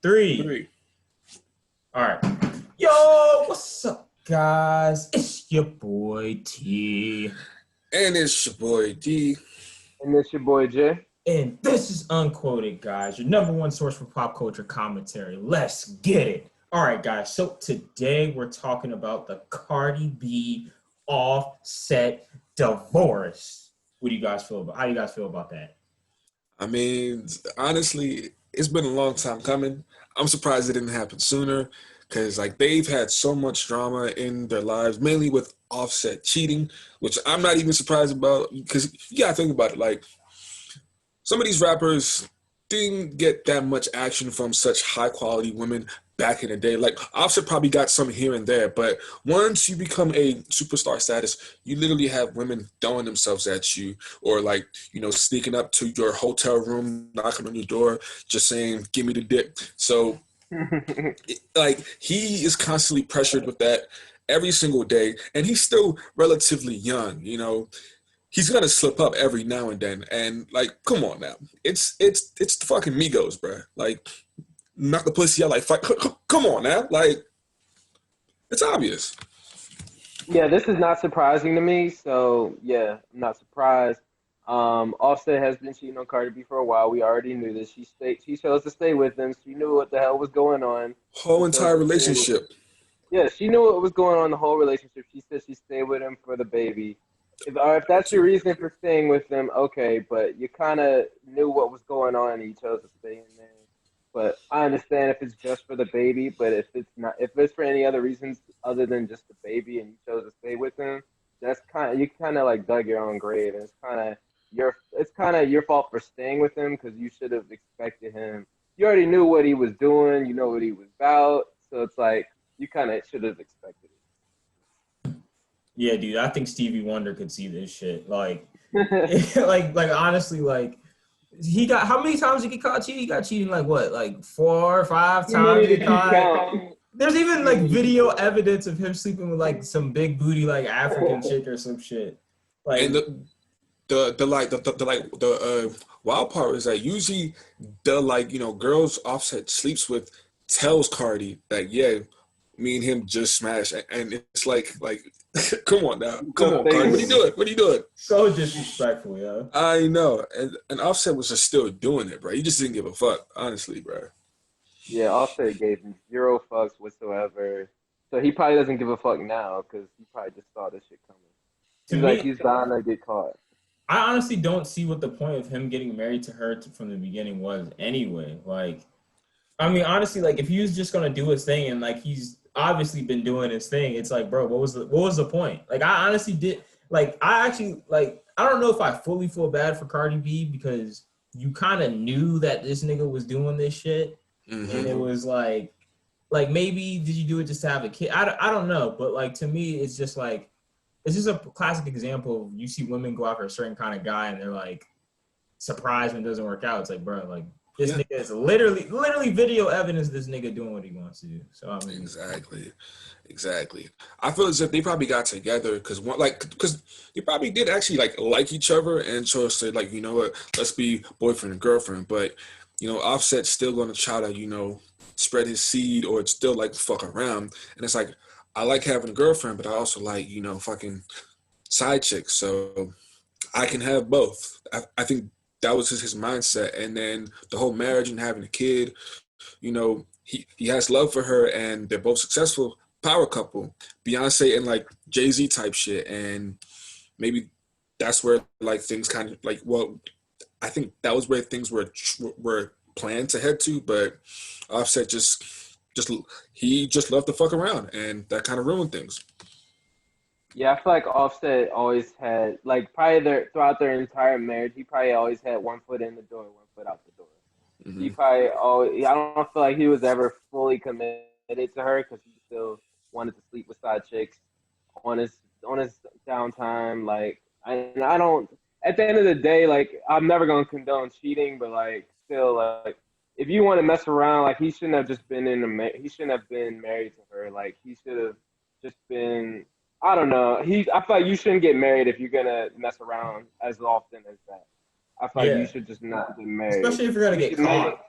Three. Three. All right. Yo, what's up, guys? It's your boy T. And it's your boy D. And it's your boy Jay. And this is Unquoted, guys, your number one source for pop culture commentary. Let's get it. All right, guys. So today we're talking about the Cardi B Offset divorce. What do you guys feel about? How do you guys feel about that? I mean, honestly, it's been a long time coming. I'm surprised it didn't happen sooner because, like, they've had so much drama in their lives, mainly with Offset cheating, which I'm not even surprised about because you gotta think about it. Like, some of these rappers didn't get that much action from such high quality women back in the day. Like Offset probably got some here and there, but once you become a superstar status, you literally have women throwing themselves at you or like, sneaking up to your hotel room, knocking on your door, just saying, give me the dick. So he is constantly pressured with that every single day, and he's still relatively young, he's gonna slip up every now and then, and like, come on now, it's the fucking Migos, bro. Like, knock the pussy out, like, fuck, come on now, like, it's obvious. Yeah, this is not surprising to me. So yeah, I'm not surprised. Offset has been cheating on Cardi B for a while. We already knew this. She chose to stay with him. She knew what the hell was going on. Whole entire relationship. Yeah, she knew what was going on in the whole relationship. She said she stayed with him for the baby. If that's your reason for staying with them, okay, but you kind of knew what was going on and you chose to stay in there. But I understand if it's just for the baby, but if it's for any other reasons other than just the baby and you chose to stay with him, you kind of like dug your own grave, and it's kind of your fault for staying with him because you should have expected him. You already knew what he was doing, you know what he was about, so it's like you kind of should have expected it. Yeah, dude, I think Stevie Wonder could see this shit. Like, like honestly, like, he got, how many times did he get caught cheating? He got cheating like what, like 4 or 5 times? There's even like video evidence of him sleeping with like some big booty like African chick or some shit. Like, and the wild part is that usually the girls Offset sleeps with tells Cardi that, yeah, me and him just smashed, and it's like come on now, come on, Cardi, what are you doing? So disrespectful, yeah. I know, and Offset was just still doing it, bro. He just didn't give a fuck, honestly, bro. Yeah, Offset gave him zero fucks whatsoever. So he probably doesn't give a fuck now because he probably just saw this shit coming. He's dying to get caught. I honestly don't see what the point of him getting married to her from the beginning was anyway. Like, I mean, honestly, like, if he was just gonna do his thing and like he's obviously been doing his thing, it's like, bro, what was the point? Like, I honestly did, like, I actually, like, I don't know if I fully feel bad for Cardi B because you kind of knew that this nigga was doing this shit, and it was like maybe did you do it just to have a kid? I don't know, but like, to me, it's just like, it's just a classic example of you see women go after a certain kind of guy and they're like surprised when it doesn't work out. It's like, bro, like, this nigga is literally video evidence of this nigga doing what he wants to do. So I mean, exactly. I feel as if they probably got together because they probably did actually like each other and chose to, like, you know what, let's be boyfriend and girlfriend. But Offset's still gonna try to spread his seed or still like fuck around, and it's like, I like having a girlfriend, but I also like fucking side chicks, so I can have both. I think that was his mindset. And then the whole marriage and having a kid, he has love for her and they're both successful, power couple, Beyonce and like Jay-Z type shit. And maybe that's where like things kind of like, well, I think that was where things were planned to head to, but Offset he just loved to fuck around, and that kind of ruined things. Yeah, I feel like Offset always had, like, probably throughout their entire marriage, he probably always had one foot in the door, one foot out the door. He probably always, I don't feel like he was ever fully committed to her because he still wanted to sleep with side chicks on his downtime. Like, I don't, at the end of the day, like, I'm never gonna condone cheating, but like, still, like, if you want to mess around, like, he shouldn't have just been he shouldn't have been married to her. Like, he should have just been. I don't know. I feel like you shouldn't get married if you're gonna mess around as often as that. I feel like you should just not get married. Especially if you're gonna get caught.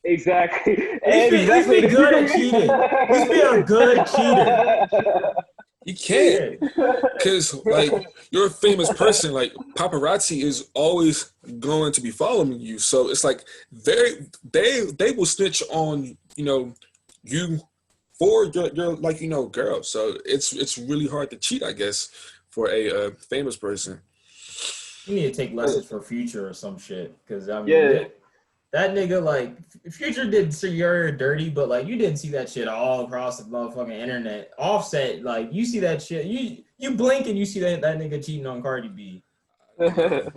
Exactly. At least be good at cheating. At least be a good cheater. You can't. Yeah. Because, like, you're a famous person. Like, paparazzi is always going to be following you. So it's like they will snitch on, you for your like, girl. So it's really hard to cheat, I guess, for a famous person. You need to take lessons for Future or some shit. Because, I mean, Yeah. that nigga, like, Future did Sierra dirty, but, like, you didn't see that shit all across the motherfucking internet. Offset, like, you see that shit. You blink and you see that nigga cheating on Cardi B. You know,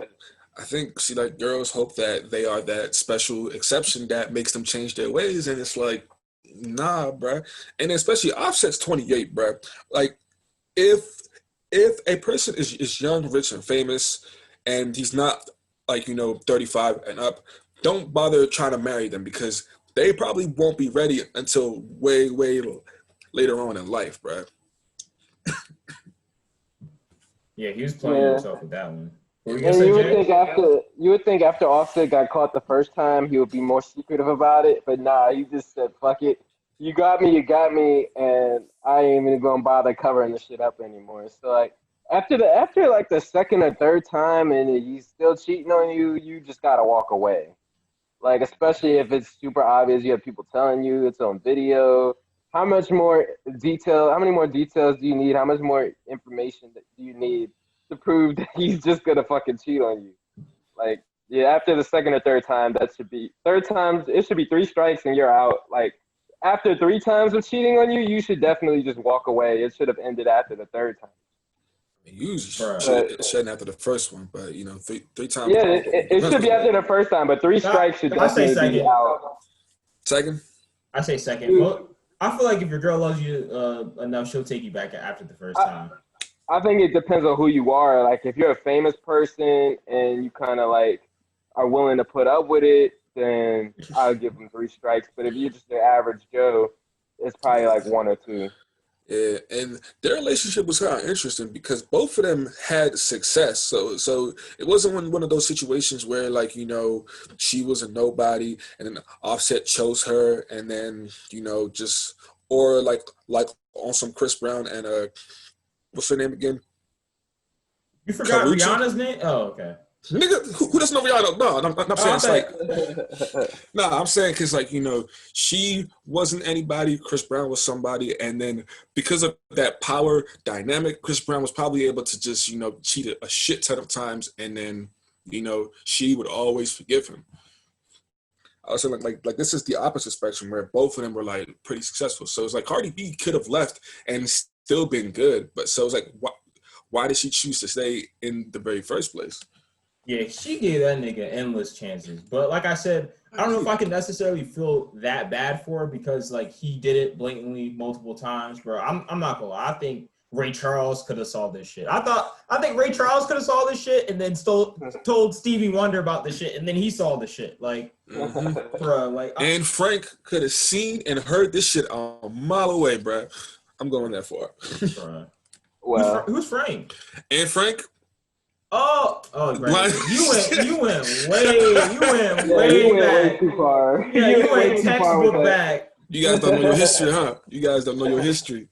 I think, see, like, girls hope that they are that special exception that makes them change their ways. And it's like, nah, bruh. And especially Offset's 28, bruh. Like, if if a person is young, rich, and famous, and he's not like 35 and up, don't bother trying to marry them because they probably won't be ready until way later on in life, bro. Yeah, he was playing himself with that one. What were you gonna And say, you would Jay? think after Offset got caught the first time, he would be more secretive about it. But nah, he just said, "Fuck it, you got me, and I ain't even gonna bother covering the shit up anymore." So like after like the second or third time, and he's still cheating on you, you just gotta walk away. Like especially if it's super obvious, you have people telling you it's on video. How much more detail? How many more details do you need? How much more information do you need to prove that he's just gonna fucking cheat on you? Like, yeah, after the second or third time, that should be third times. It should be three strikes and you're out. Like, after three times of cheating on you, you should definitely just walk away. It should have ended after the third time. Usually Bruh. it shouldn't after the first one, but three times. Yeah, it should be after the first time, but three strikes should I say definitely be second. out. Second. I say second. Well, I feel like if your girl loves you enough, she'll take you back after the first time. I think it depends on who you are. Like, if you're a famous person and you kind of like are willing to put up with it, then I'll give them three strikes. But if you're just an average Joe, it's probably like one or two. Yeah, and their relationship was kind of interesting because both of them had success. So it wasn't one of those situations where like she was a nobody and then Offset chose her and then just or like on some Chris Brown and what's her name again? You forgot Karuchi? Rihanna's name? Oh, okay. Nigga, who doesn't know Rihanna? No, I'm saying it's like I'm saying because she wasn't anybody. Chris Brown was somebody, and then because of that power dynamic, Chris Brown was probably able to just cheat a shit ton of times, and then she would always forgive him. I was saying like this is the opposite spectrum where both of them were like pretty successful. So it's like Cardi B could have left and still been good, but so it's like why did she choose to stay in the very first place? Yeah, she gave that nigga endless chances. But like I said, I don't know if I can necessarily feel that bad for her because like he did it blatantly multiple times, bro. I'm not gonna lie. I think Ray Charles could have solved this shit. I think Ray Charles could have solved this shit and then told Stevie Wonder about the shit and then he solved the shit. Like, bro, like and Frank could have seen and heard this shit a mile away, bro. I'm going that far. Bro. Well, Who's Frank? And Frank. Oh, Blind- you went way way back. too far. Yeah, you way went too far textbook with that. back. You guys don't know your history, huh? You guys don't know your history.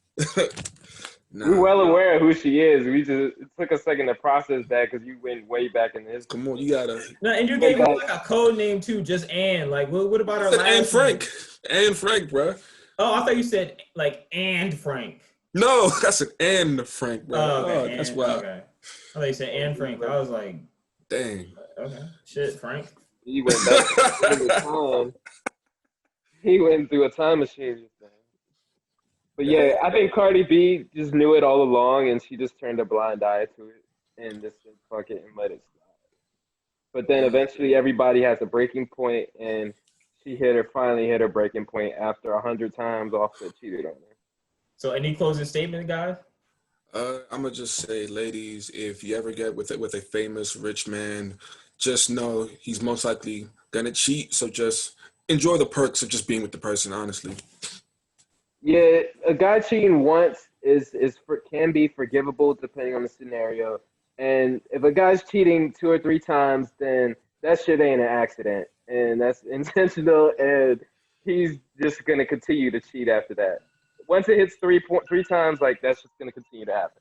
Nah. We're well aware of who she is. It took a second to process that because you went way back in this. Come on, you gotta. No, and you gave her like a code name too, just Ann. Like, what about her last And Frank. name? And Frank, bro. Oh, I thought you said like and Frank. No, that's an and Frank, bro. Oh, okay. That's why. Okay. I thought you said and Frank. I was like, Dang. okay, shit, Frank. He went back through time. He went through a time machine. But yeah, I think Cardi B just knew it all along, and she just turned a blind eye to it and just said, "Fuck it," and let it slide. But then eventually, everybody has a breaking point, and she finally hit her breaking point after 100 times Offset cheated on her. So, any closing statement, guys? I'm gonna just say, ladies, if you ever get with a famous rich man, just know he's most likely gonna cheat. So just enjoy the perks of just being with the person, honestly. Yeah, a guy cheating once can be forgivable depending on the scenario. And if a guy's cheating two or three times, then that shit ain't an accident. and that's intentional, and he's just gonna continue to cheat after that. Once it hits three times, like that's just gonna continue to happen.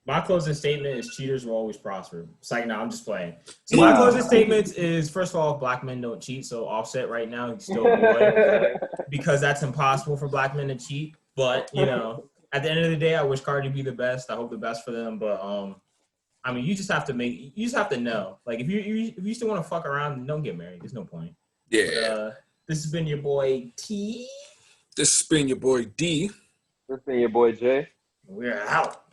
My closing statement is cheaters will always prosper. It's like, no, I'm just playing. So my closing statements is, first of all, black men don't cheat. So Offset right now, he's still a boy because that's impossible for black men to cheat. But, you know, at the end of the day, I wish Cardi be the best. I hope the best for them. But, I mean, you just have to know. Like, if you still want to fuck around, don't get married. There's no point. Yeah. But, this has been your boy T. This has been your boy D. This has been your boy Jay. We're out.